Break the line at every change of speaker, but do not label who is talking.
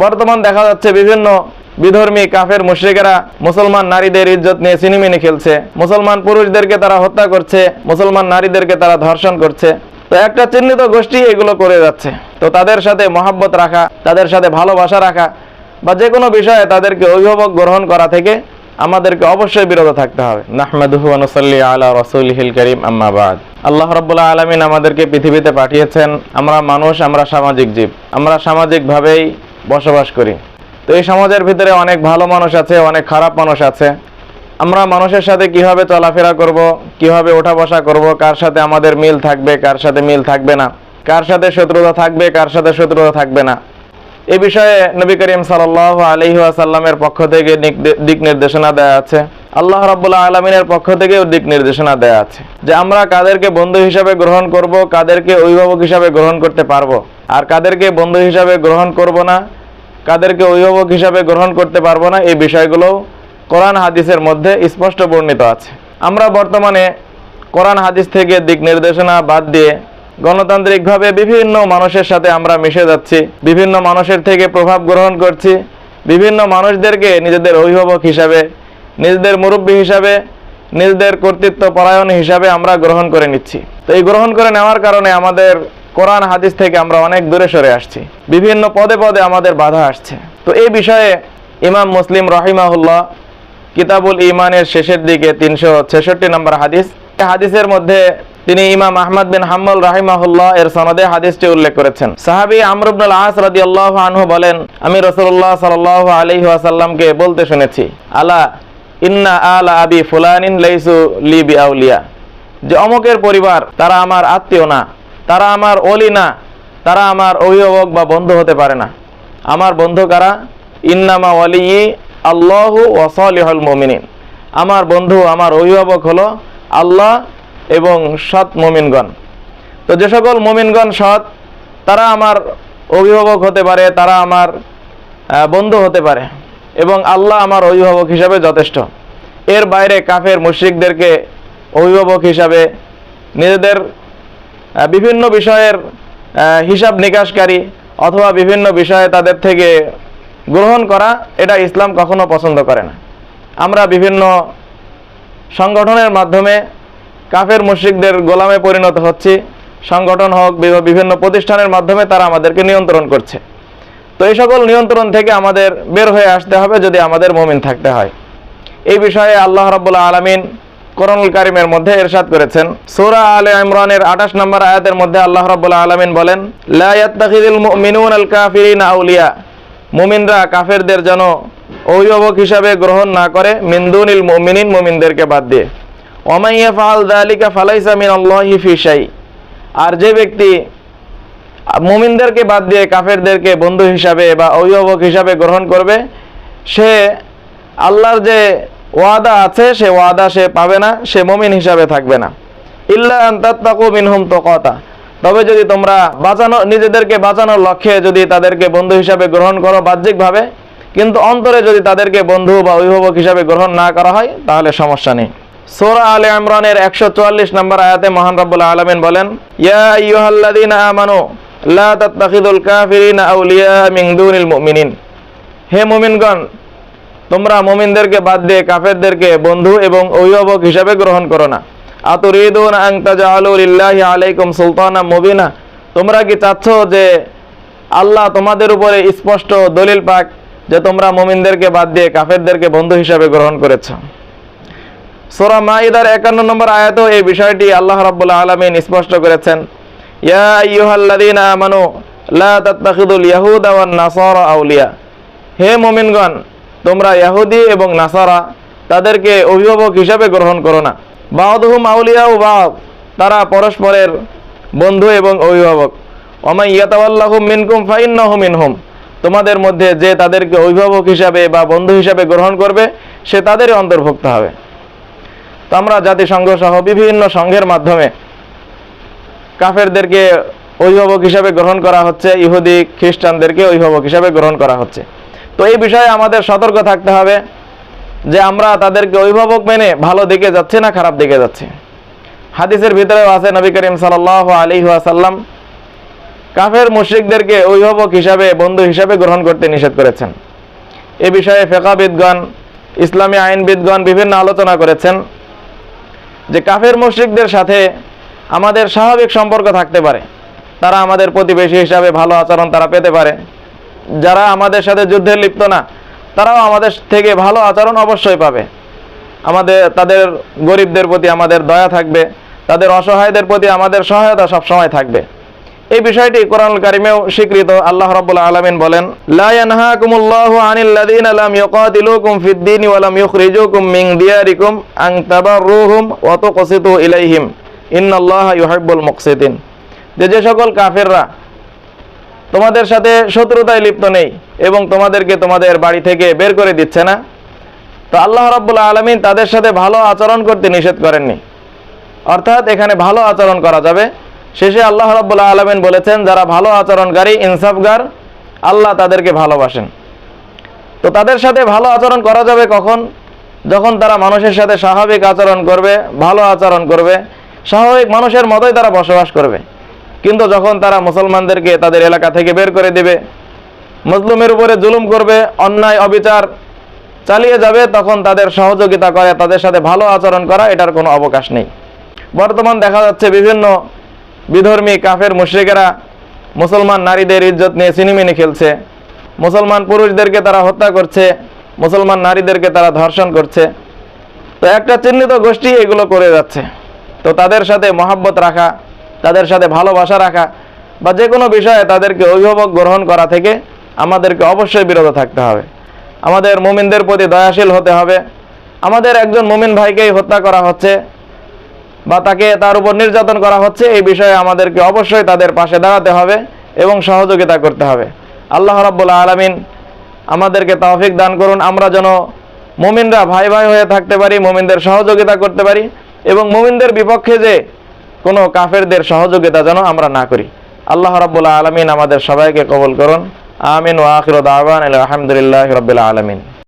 বর্তমান দেখা যাচ্ছে বিভিন্ন বিধর্মী কাফের মুশরিকেরা মুসলমান নারীদের ইজ্জত নিয়ে ছিনিমিনি খেলছে, মুসলমান পুরুষদেরকে তারা হত্যা করছে, মুসলমান নারীদেরকে তারা ধর্ষণ করছে। তো একটা চিহ্নিত গোষ্ঠী এগুলো করে যাচ্ছে। তো তাদের সাথে মহব্বত রাখা, তাদের সাথে ভালোবাসা রাখা বা যে কোনো বিষয়ে তাদেরকে অভিভাবক গ্রহণ করা থেকে আমাদেরকে অবশ্যই বিরত থাকতে হবে। নাহমাদুহু ওয়া নুসাল্লি আলা রাসূলিহিল কারীম, আম্মা বাদ। আল্লাহ রাব্বুল আলামিন আমাদেরকে পৃথিবীতে পাঠিয়েছেন। আমরা মানুষ, আমরা সামাজিক জীব, আমরা সামাজিকভাবেই বসবাস করি। তো এই সমাজের ভিতরে অনেক ভালো মানুষ আছে, অনেক খারাপ মানুষ আছে। আমরা মানুষের সাথে কিভাবে চলাফেরা করব, কিভাবে ওঠা বসা করব, কার সাথে আমাদের মিল থাকবে, কার সাথে মিল থাকবে না, কার সাথে শত্রুতা থাকবে, কার সাথে শত্রুতা থাকবে না, এই বিষয়ে নবী করিম সাল্লাল্লাহু আলাইহি ওয়াসাল্লামের পক্ষ থেকে দিক নির্দেশনা দেয়া আছে। আল্লাহ রাব্বুল আলামিনের পক্ষ থেকেও দিক নির্দেশনা দেয়া আছে যে আমরা কাদেরকে বন্ধু হিসাবে গ্রহণ করব, কাদেরকে অভিভাবক হিসাবে গ্রহণ করতে পারবো, আর কাদেরকে বন্ধু হিসাবে গ্রহণ করব না, কাদেরকে অভিভাবক হিসাবে গ্রহণ করতে পারবো না, এই বিষয়গুলো কোরআন হাদিসের মধ্যে স্পষ্ট বর্ণিত আছে। আমরা বর্তমানে কোরআন হাদিস থেকে দিক নির্দেশনা বাদ দিয়ে গণতান্ত্রিকভাবে বিভিন্ন মানুষের সাথে আমরা মিশে যাচ্ছি, বিভিন্ন মানুষের থেকে প্রভাব গ্রহণ করছি, বিভিন্ন মানুষদেরকে নিজেদের অভিভাবক হিসাবে, নিজেদের মুরব্বী হিসাবে, নিজেদের কর্তৃত্ব পরায়ণ হিসাবে আমরা গ্রহণ করে নিচ্ছি। তো এই গ্রহণ করে নেওয়ার কারণে আমাদের কোরআন হাদিস থেকে আমরা অনেক দূরে সরে আসছি, বিভিন্ন পদে পদে আমাদের বাধা আসছে। তো এই বিষয়ে ইমাম মুসলিম রাহিমাহুল্লাহ কিতাবুল ঈমানের শেষের দিকে 366 নম্বর হাদিস, হাদিসের মধ্যে তিনি ইমাম আহমদ বিন হাম্বল রাহিমাহুল্লাহ এর সনদে হাদিসটি উল্লেখ করেছেন। সাহাবী আমর ইবনুল আস রাদিয়াল্লাহু আনহু বলেন, আমি রাসূলুল্লাহ সাল্লাল্লাহু আলাইহি ওয়াসাল্লামকে বলতে শুনেছি, আলা ইন্না আলা আবি ফুলানিন লাইসু লি বিআউলিয়া, যে অমুকের পরিবার তারা আমার আত্মীয় না, তারা আমার ওলি না, তারা আমার অভিভাবক বা বন্ধু হতে পারে না। আমার বন্ধু কারা? ইন্নামা ওয়ালিয়্যি আল্লাহু ওয়া সালিহুল মুমিনিন, আমার বন্ধু, আমার অভিভাবক হলো আল্লাহ এবং সৎ মুমিনগণ। তো যে সকল মুমিনগণ সৎ, তারা আমার অভিভাবক হতে পারে, তারা আমার বন্ধু হতে পারে, এবং আল্লাহ আমার অভিভাবক হিসাবে যথেষ্ট। এর বাইরে কাফের মুশরিকদেরকে অভিভাবক হিসাবে, নিজেদের বিভিন্ন বিষয়ের হিসাব নিকাশকারী অথবা বিভিন্ন বিষয়ে তাদের থেকে গ্রহণ করা, এটা ইসলাম কখনো পছন্দ করে না। আমরা বিভিন্ন সংগঠনের মাধ্যমে কাফের মুশরিকদের গোলামে পরিণত হচ্ছি। সংগঠন হোক, বিভিন্ন প্রতিষ্ঠানের মাধ্যমে তারা আমাদেরকে নিয়ন্ত্রণ করছে। তো এই সকল নিয়ন্ত্রণ থেকে আমাদের বের হয়ে আসতে হবে যদি আমাদের মুমিন থাকতে হয়। এই বিষয়ে আল্লাহ রাব্বুল আলামিন কোরআনুল কারীমের মধ্যে ইরশাদ করেছেন। সূরা আলে ইমরানের 28 নম্বর আয়াতের মধ্যে আল্লাহ রাব্বুল আলামিন বলেন, লা ইয়াত্তাখিযুল মুমিনুনাল কাফিরিনা আউলিয়া, মুমিনরা কাফেরদের যেন অভিভাবক হিসাবে গ্রহণ না করে, মিন দুনিল মুমিনিন, মুমিনদেরকে বাদ দিয়ে। ওয়া মান ইয়াফআল যালিকা ফালাইসা মিনাল্লাহি ফি শাই, আর যে ব্যক্তি মুমিনদেরকে বাদ দিয়ে কাফেরদেরকে বন্ধু হিসাবে বা অভিভাবক হিসাবে গ্রহণ করবে, সে আল্লাহর যে ওয়াদা আছে সে ওয়াদা সে পাবে না, সে মুমিন হিসাবে থাকবে না। ইল্লা আন তাত্তাকু মিনহুম তুকাতা, তবে যদি তোমরা নিজেদেরকে বাঁচানোর লক্ষ্যে যদি তাদেরকে বন্ধু হিসাবে গ্রহণ করো বাহ্যিকভাবে, কিন্তু অন্তরে যদি তাদেরকে বন্ধু বা অভিভাবক হিসাবে গ্রহণ না করা হয়, তাহলে সমস্যা নেই। সূরা আলে ইমরানের 144 নম্বর আয়াতে মহান রব্বুল আলামিন বলেন, ইয়া আইয়ুহাল্লাযীনা আমানু লা তাত্তাখিযুল কাফিরিনা আউলিয়া মিন দুনিল মুমিনিন, হে মুমিনগণ, তোমরা মুমিনদেরকে বাদ দিয়ে কাফেরদেরকে বন্ধু এবং অভিভাবক হিসাবে গ্রহণ করো না। আতুরিদুনা আন তাজআলু লিল্লাহি আলাইকুম সুলতানাম মুবিনা, তোমরা কি চাচ্ছ যে আল্লাহ তোমাদের উপরে স্পষ্ট দলিল পাক যে তোমরা মুমিনদেরকে বাদ দিয়ে কাফেরদেরকে বন্ধু হিসাবে গ্রহণ করেছো। সূরা মাইদার 51 নম্বর আয়াতেও এই বিষয়টি আল্লাহ রাব্বুল আলামিন স্পষ্ট করেছেন, ইয়া আইয়ুহাল্লাযীনা আমানু লা তাত্তাখিযুল ইয়াহুদা ওয়ান নাসারা আউলিয়া, হে মুমিনগণ, তোমরা ইহুদি এবং নাসারা তাদেরকে অভিভাবক হিসাবে গ্রহণ করো না। বা'দুহুম আউলিয়াউ বা'দ, তারা পরস্পরের বন্ধু এবং অভিভাবক। ওয়া মান ইয়াতাওয়াল্লাহুম মিনকুম ফাইন্নাহু মিনহুম, তোমাদের মধ্যে যে তাদেরকে অভিভাবক হিসাবে বা বন্ধু হিসাবে গ্রহণ করবে সে তাদেরই অন্তর্ভুক্ত হবে। তো আমরা জাতিসংঘ সহ বিভিন্ন সংঘের মাধ্যমে কাফেরদেরকে অভিভাবক হিসাবে গ্রহণ করা হচ্ছে, ইহুদি খ্রিস্টানদেরকে অভিভাবক হিসাবে গ্রহণ করা হচ্ছে। তো এই বিষয়ে আমাদের সতর্ক থাকতে হবে যে আমরা তাদেরকে অভিভাবক মেনে ভালো দিকে যাচ্ছি না খারাপ দিকে যাচ্ছি। হাদিসের ভিতরেও আছে, নবী করিম সাল্লাল্লাহু আলাইহি ওয়াসাল্লাম কাফের মুশরিকদেরকে অভিভাবক হিসাবে, বন্ধু হিসাবে গ্রহণ করতে নিষেধ করেছেন। এ বিষয়ে ফিকহবিদগণ, ইসলামী আইনবিদগণ বিভিন্ন আলোচনা করেছেন যে কাফের মুশরিকদের সাথে আমাদের স্বাভাবিক সম্পর্ক থাকতে পারে, তারা আমাদের প্রতিবেশী হিসাবে ভালো আচরণ তারা পেতে পারে। যারা আমাদের সাথে যুদ্ধে লিপ্ত না, তারাও আমাদের থেকে ভালো আচরণ অবশ্যই পাবে। তাদের গরিবদের প্রতি আমাদের দয়া থাকবে, তাদের অসহায়দের প্রতি আমাদের সহায়তা সবসময় থাকবে। এই বিষয়টি কোরআনুল কারীমেও স্বীকৃত। আল্লাহ রাব্বুল আলামিন বলেন, লা ইয়ানহাকুমুল্লাহু আনিল লাযিনা লাম ইউকাতিলুকুম ফিদ-দীনি ওয়া লাম ইখরিজুকুম মিন দিয়ারিকুম আন তাবাররুহুম ওয়া তুকসিতু ইলাইহিম ইন্নাল্লাহা ইউহিব্বুল মুকসিতিন। যে সকল কাফেররা তোমাদের সাথে শত্রুতায় লিপ্ত নেই এবং তোমাদেরকে তোমাদের বাড়ি থেকে বের করে দিচ্ছে না, তো আল্লাহ রাব্বুল আলামিন তাদের সাথে ভালো আচরণ করতে নিষেধ করেননি। অর্থাৎ এখানে ভালো আচরণ করা যাবে। শেষে আল্লাহ রাব্বুল আলামিন বলেছেন, যারা ভালো আচরণকারী, ইনসাফগার, আল্লাহ তাদেরকে ভালোবাসেন। তো তাদের সাথে ভালো আচরণ করা যাবে কখন? যখন তারা মানুষের সাথে স্বাভাবিক আচরণ করবে, ভালো আচরণ করবে, স্বাভাবিক মানুষের মতোই তারা বসবাস করবে। কিন্তু যখন তারা মুসলমানদেরকে তাদের এলাকা থেকে বের করে দিবে, মজলুমের উপরে জুলুম করবে, অন্যায় অবিচার চালিয়ে যাবে, তখন তাদের সহযোগিতা করে, তাদের সাথে ভালো আচরণ করা, এটার কোনো অবকাশ নেই। বর্তমান দেখা যাচ্ছে বিভিন্ন বিধর্মী কাফের মুশরিকেরা মুসলমান নারীদের ইজ্জত নিয়ে ছিনিমিনি খেলছে, মুসলমান পুরুষদেরকে তারা হত্যা করছে, মুসলমান নারীদেরকে তারা ধর্ষণ করছে। তো একটা চিহ্নিত গোষ্ঠী এগুলো করে যাচ্ছে। তো তাদের সাথে মহাব্বত রাখা, তাদের সাথে ভালোবাসা রাখা বা যে কোনো বিষয়ে তাদেরকে অভিভাবক গ্রহণ করা থেকে আমাদেরকে অবশ্যই বিরত থাকতে হবে। আমাদের মুমিনদের প্রতি দয়াশীল হতে হবে। আমাদের একজন মুমিন ভাইকেই হত্যা করা হচ্ছে বা তার উপর নির্যাতন করা হচ্ছে, এই বিষয়ে আমাদেরকে অবশ্যই তাদের পাশে দাঁড়াতে হবে এবং সহযোগিতা করতে হবে। আল্লাহ রাব্বুল আলামিন আমাদেরকে তৌফিক দান করুন, আমরা যেন মুমিনরা ভাই ভাই হয়ে থাকতে পারি, মুমিনদের সহযোগিতা করতে পারি এবং মুমিনদের বিপক্ষে যে কোনো কাফেরদের সহযোগিতা যেন আমরা না করি। আল্লাহ রাব্বুল আলামিন আমাদের সবাইকে কবুল করুন। আমিন ওয়া আখিরু দাওয়ানা আলহামদুলিল্লাহি রাব্বিল আলামিন।